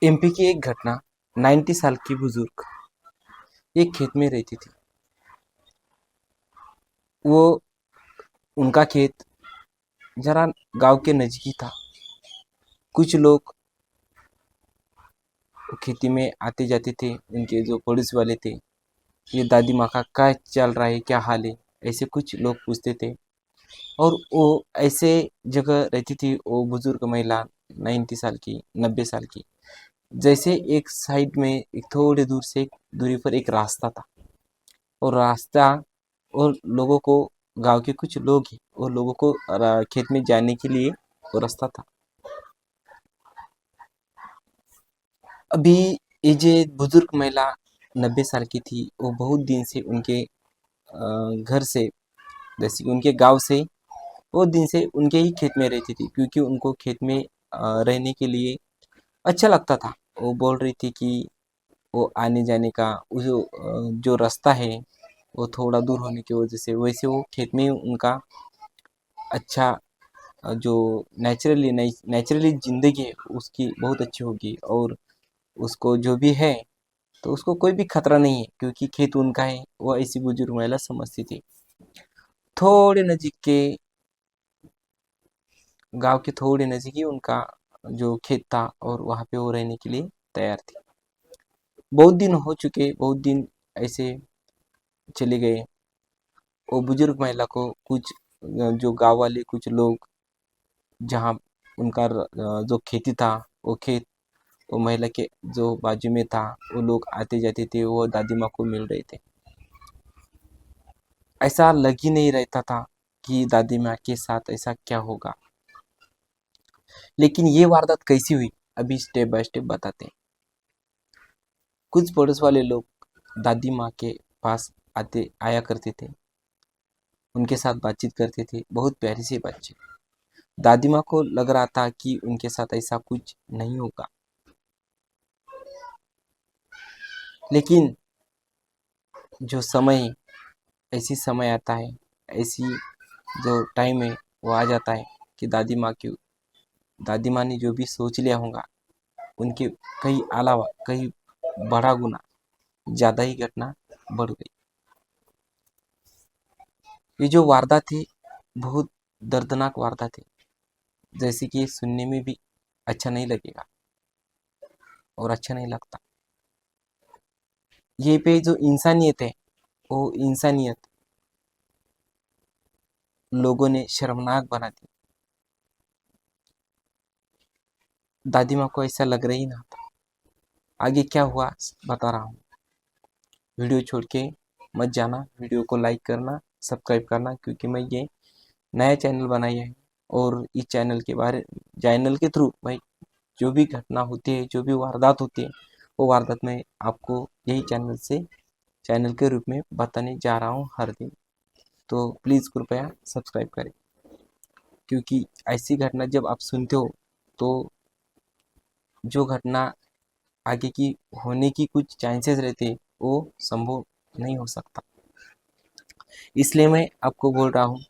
MP की एक घटना। 90 साल की बुजुर्ग एक खेत में रहती थी। वो उनका खेत जरा गांव के नजदीक था। कुछ लोग खेती में आते जाते थे। उनके जो पड़ोस वाले थे, ये दादी माँ का क्या चल रहा है, क्या हाल है, ऐसे कुछ लोग पूछते थे। और वो ऐसे जगह रहती थी, वो बुजुर्ग महिला 90 साल की, 90 साल की। जैसे एक साइड में, एक थोड़ी दूर से दूरी पर एक रास्ता था। और रास्ता, और लोगों को, गांव के कुछ लोग ही और लोगों को खेत में जाने के लिए वो रास्ता था। अभी ये जो बुजुर्ग महिला 90 साल की थी, वो बहुत दिन से उनके घर से, जैसे कि उनके गांव से, बहुत दिन से उनके ही खेत में रहती थी, क्योंकि उनको खेत में रहने के लिए अच्छा लगता था। वो बोल रही थी कि वो आने जाने का वो जो रास्ता है, वो थोड़ा दूर होने की वजह से, वैसे वो खेत में उनका अच्छा, जो नेचुरली जिंदगी है उसकी बहुत अच्छी होगी। और उसको जो भी है, तो उसको कोई भी खतरा नहीं है, क्योंकि खेत उनका है। वो ऐसी बुजुर्ग महिला समझती थी। थोड़े नजीक के, गांव के थोड़े नजीक ही उनका जो खेत था, और वहां पे वो रहने के लिए तैयार थी। बहुत दिन हो चुके, बहुत दिन ऐसे चले गए। वो बुजुर्ग महिला को कुछ जो गांव वाले कुछ लोग, जहाँ उनका जो खेती था, वो खेत वो महिला के जो बाजू में था, वो लोग आते जाते थे, वो दादी माँ को मिल रहे थे। ऐसा लग ही नहीं रहता था कि दादी माँ के साथ ऐसा क्या होगा। लेकिन ये वारदात कैसी हुई, अभी स्टेप बाय स्टेप बताते हैं। कुछ पड़ोस वाले लोग दादी माँ के पास आते आया करते थे, उनके साथ बातचीत करते थे, बहुत प्यारी सी बातचीत। दादी माँ को लग रहा था कि उनके साथ ऐसा कुछ नहीं होगा। लेकिन जो समय, ऐसी समय आता है, ऐसी जो टाइम है, वो आ जाता है कि दादी माँ ने जो भी सोच लिया होगा, उनके कई अलावा, कई बड़ा गुना ज़्यादा ही घटना बढ़ गई। ये जो वारदात थी, बहुत दर्दनाक वारदात है। जैसे कि सुनने में भी अच्छा नहीं लगेगा और अच्छा नहीं लगता। ये पे जो इंसानियत है, वो इंसानियत लोगों ने शर्मनाक बना दी। दादी माँ को ऐसा लग रही ना था। आगे क्या हुआ बता रहा हूँ। वीडियो छोड़ के मत जाना, वीडियो को लाइक करना, सब्सक्राइब करना, क्योंकि मैं ये नया चैनल बनाया है। और इस चैनल के थ्रू भाई, जो भी घटना होती है, जो भी वारदात होती है, वो वारदात मैं आपको यही चैनल के रूप में बताने जा रहा हूँ हर दिन। तो प्लीज़ कृपया सब्सक्राइब करें, क्योंकि ऐसी घटना जब आप सुनते हो, तो जो घटना आगे की होने की कुछ चांसेस रहते हैं, वो संभव नहीं हो सकता। इसलिए मैं आपको बोल रहा हूँ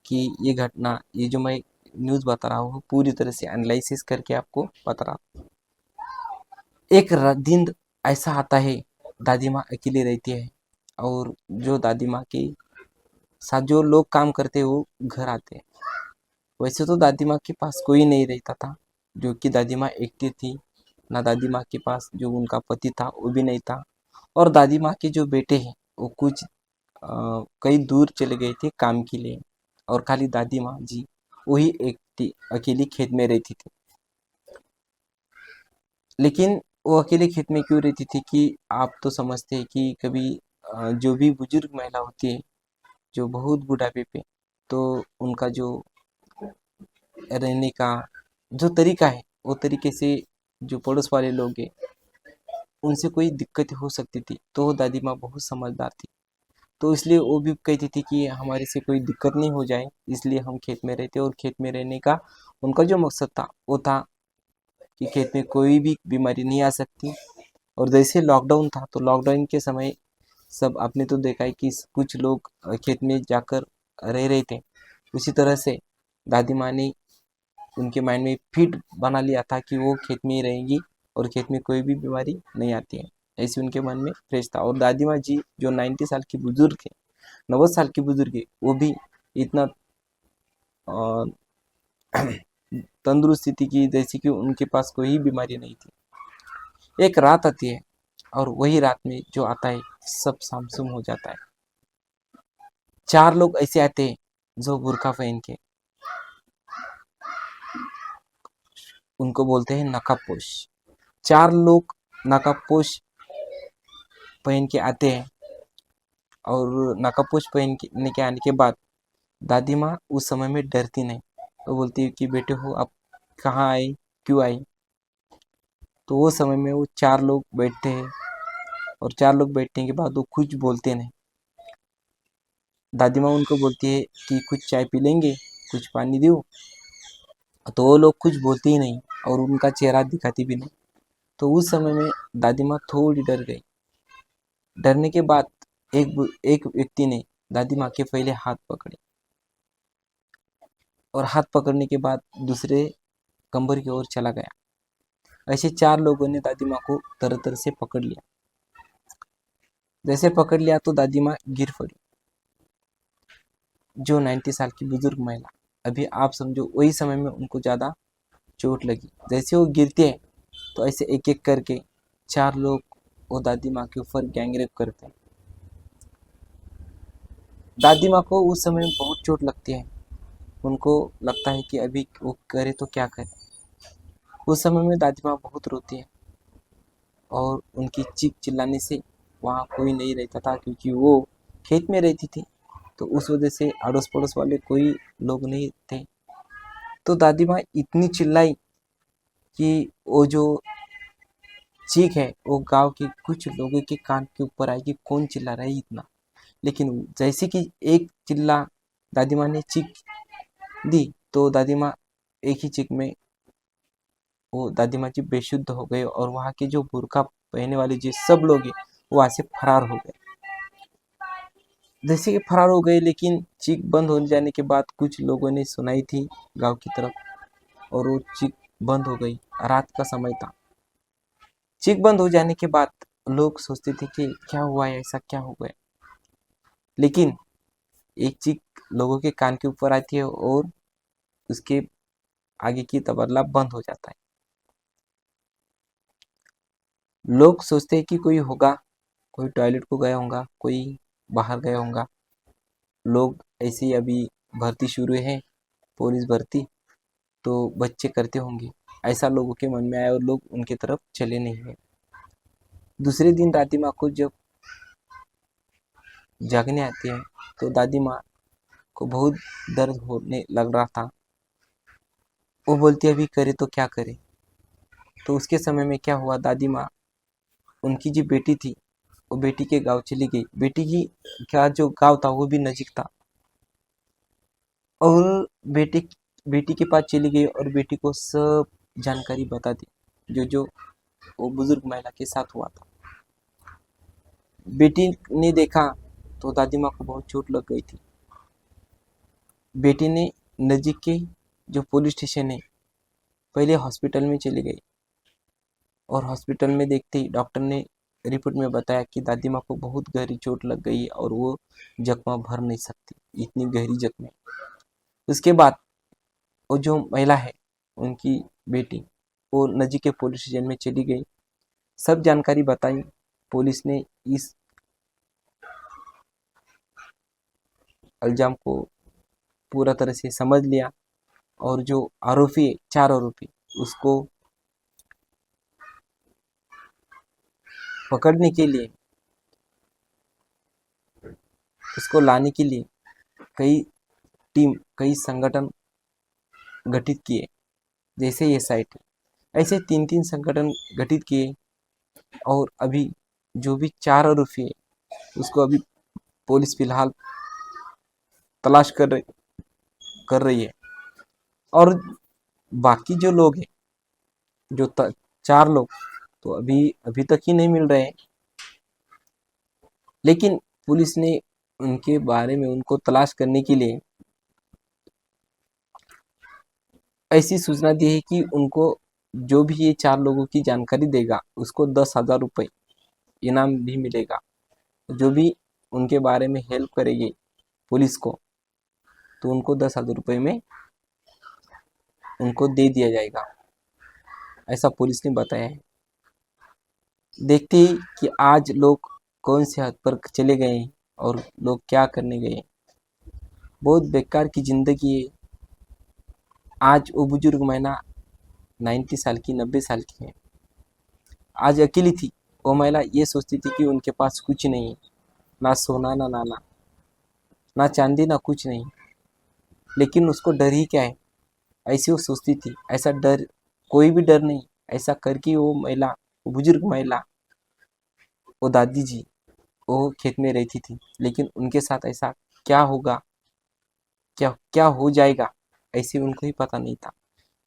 कि ये घटना, ये जो मैं न्यूज़ बता रहा हूँ, पूरी तरह से एनालिसिस करके आपको बता रहा हूँ। एक दिन ऐसा आता है, दादी माँ अकेली रहती है, और जो दादी माँ के साथ जो लोग काम करते हैं, वो घर आते हैं। वैसे तो दादी माँ के पास कोई नहीं रहता था, जो कि दादी माँ एकटी थी। ना दादी माँ के पास जो उनका पति था, वो भी नहीं था। और दादी माँ के जो बेटे हैं, वो कुछ कई दूर चले गए थे काम के लिए। और खाली दादी माँ जी वही एक अकेली खेत में रहती थी। लेकिन वो अकेले खेत में क्यों रहती थी, कि आप तो समझते हैं कि कभी जो भी बुजुर्ग महिला होती है, जो बहुत बुढ़ापे पे, तो उनका जो रहने का जो तरीका है, वो तरीके से जो पड़ोस वाले लोग हैं, उनसे कोई दिक्कत हो सकती थी। तो वो दादी माँ बहुत समझदार थी, तो इसलिए वो भी कहती थी कि हमारे से कोई दिक्कत नहीं हो जाए, इसलिए हम खेत में रहते। और खेत में रहने का उनका जो मकसद था, वो था कि खेत में कोई भी बीमारी नहीं आ सकती। और जैसे लॉकडाउन था, तो लॉकडाउन के समय सब आपने तो देखा है कि कुछ लोग खेत में जाकर रह रहे थे। उसी तरह से दादी माँ ने उनके माइंड में फिट बना लिया था कि वो खेत में ही रहेंगी, और खेत में कोई भी बीमारी नहीं आती है, ऐसी उनके मन में फ्रेश था। और दादी माँ जी जो 90 साल की बुजुर्ग है, 90 साल की बुजुर्ग है, वो भी इतना अ, तंदुरुस्ती थी कि जैसे कि उनके पास कोई बीमारी नहीं थी। एक रात आती है और वही रात में जो आता है सब सामसुम हो जाता है। 4 लोग ऐसे आते हैं जो बुर्का पहन के, उनको बोलते हैं नकाबपोश। 4 लोग नकाबपोश पहन के आते हैं और नकाबपोश पहन के आने के बाद दादी माँ उस समय में डरती नहीं। वो बोलती है कि बेटे हो आप कहाँ आए, क्यों आई। तो वो समय में वो 4 लोग बैठते हैं और 4 लोग बैठने के बाद वो कुछ बोलते नहीं। दादी माँ उनको बोलती है कि कुछ चाय पी लेंगे, कुछ पानी दो। तो वो लोग कुछ बोलते ही नहीं और उनका चेहरा दिखाती भी नहीं। तो उस समय में दादी माँ थोड़ी डर गई। डरने के बाद एक व्यक्ति ने दादी माँ के पहले हाथ पकड़े और हाथ पकड़ने के बाद दूसरे कंबर की ओर चला गया। ऐसे 4 लोगों ने दादी माँ को तरह तरह से पकड़ लिया। जैसे पकड़ लिया तो दादी माँ गिर पड़ी। जो 90 साल की बुजुर्ग महिला, अभी आप समझो वही समय में उनको ज़्यादा चोट लगी। जैसे वो गिरते हैं तो ऐसे एक एक करके 4 लोग वो दादी माँ के ऊपर गैंगरेप करते हैं। दादी माँ को उस समय में बहुत चोट लगती है। उनको लगता है कि अभी वो करे तो क्या करे। उस समय में दादी माँ बहुत रोती है और उनकी चीख चिल्लाने से वहाँ कोई नहीं रहता था, क्योंकि वो खेत में रहती थी। तो उस वजह से अड़ोस पड़ोस वाले कोई लोग नहीं थे। तो दादी माँ इतनी चिल्लाई कि वो जो चीख है वो गांव के कुछ लोगों के कान के ऊपर आई कि कौन चिल्ला रहा है इतना। लेकिन जैसे कि एक चिल्ला दादी माँ ने चीख दी तो दादी माँ एक ही चीख में वो दादी माँ जी बेशुद्ध हो गए और वहाँ के जो बुर्का पहने वाले जो सब लोग हैं वो वहाँ से फरार हो गए। जैसे कि फरार हो गए, लेकिन चीख बंद हो जाने के बाद कुछ लोगों ने सुनाई थी गांव की तरफ और वो चीख बंद हो गई। रात का समय था। चीख बंद हो जाने के बाद लोग सोचते थे कि क्या हुआ है, ऐसा क्या हो गया। लेकिन एक चीख लोगों के कान के ऊपर आती है और उसके आगे की तबला बंद हो जाता है। लोग सोचते हैं कि कोई होगा, कोई टॉयलेट को गया होगा, कोई बाहर गया होगा। लोग ऐसे ही अभी भर्ती शुरू है, पुलिस भर्ती, तो बच्चे करते होंगे, ऐसा लोगों के मन में आया और लोग उनके तरफ चले नहीं है। दूसरे दिन दादी माँ को जब जागने आती है तो दादी माँ को बहुत दर्द होने लग रहा था। वो बोलती अभी करे तो क्या करे। तो उसके समय में क्या हुआ, दादी माँ उनकी जो बेटी थी वो बेटी के गांव चली गई। बेटी की क्या जो गांव था वो भी नजीक था और बेटी के पास चली गई और बेटी को सब जानकारी बता दी जो जो वो बुजुर्ग महिला के साथ हुआ था। बेटी ने देखा तो दादी माँ को बहुत चोट लग गई थी। बेटी ने नजीक के जो पुलिस स्टेशन है पहले हॉस्पिटल में चली गई और हॉस्पिटल में देखते ही डॉक्टर ने रिपोर्ट में बताया कि दादी माँ को बहुत गहरी चोट लग गई और वो जख्म भर नहीं सकती, इतनी गहरी जख्म है। उसके बाद वो जो महिला है उनकी बेटी वो नजीक के पुलिस स्टेशन में चली गई, सब जानकारी बताई। पुलिस ने इस इल्जाम को पूरा तरह से समझ लिया और जो आरोपी है, 4 आरोपी, उसको पकड़ने के लिए, उसको लाने के लिए कई संगठन गठित किए, जैसे ये साइट ऐसे 3-3 संगठन गठित किए। और अभी जो भी 4 आरोपी है उसको अभी पुलिस फिलहाल तलाश कर रही है। और बाकी जो लोग हैं, जो 4 लोग तो अभी तक ही नहीं मिल रहे हैं। लेकिन पुलिस ने उनके बारे में उनको तलाश करने के लिए ऐसी सूचना दी है कि उनको जो भी ये 4 लोगों की जानकारी देगा उसको 10,000 रुपये इनाम भी मिलेगा। जो भी उनके बारे में हेल्प करेगी पुलिस को, तो उनको 10,000 रुपये में उनको दे दिया जाएगा, ऐसा पुलिस ने बताया है। देखते ही कि आज लोग कौन से हद पर चले गए हैं और लोग क्या करने गए। बहुत बेकार की ज़िंदगी है। आज वो बुजुर्ग महिला 90 साल की 90 साल की है, आज अकेली थी। वो महिला ये सोचती थी कि उनके पास कुछ नहीं है, ना सोना ना नाना ना चांदी ना कुछ नहीं, लेकिन उसको डर ही क्या है, ऐसी वो सोचती थी। ऐसा डर, कोई भी डर नहीं, ऐसा करके वो महिला, वो बुजुर्ग महिला, वो दादी जी, वो खेत में रहती थी। लेकिन उनके साथ ऐसा क्या होगा, क्या क्या हो जाएगा, ऐसे उनको ही पता नहीं था।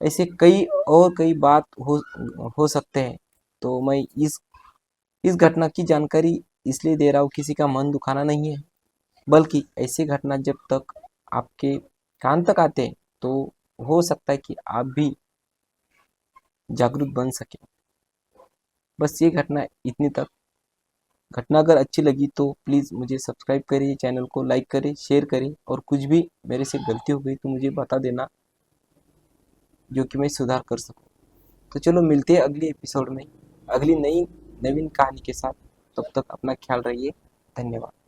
ऐसे कई बात हो सकते हैं। तो मैं इस घटना की जानकारी इसलिए दे रहा हूँ, किसी का मन दुखाना नहीं है, बल्कि ऐसी घटना जब तक आपके कान तक आते हैं तो हो सकता है कि आप भी जागरूक बन सके। बस ये घटना इतनी तक। घटना अगर अच्छी लगी तो प्लीज़ मुझे सब्सक्राइब करिए, चैनल को लाइक करें, शेयर करें, और कुछ भी मेरे से गलती हो गई तो मुझे बता देना, जो कि मैं सुधार कर सकूं। तो चलो मिलते हैं अगले एपिसोड में, अगली नई नवीन कहानी के साथ। तब तक अपना ख्याल रखिए। धन्यवाद।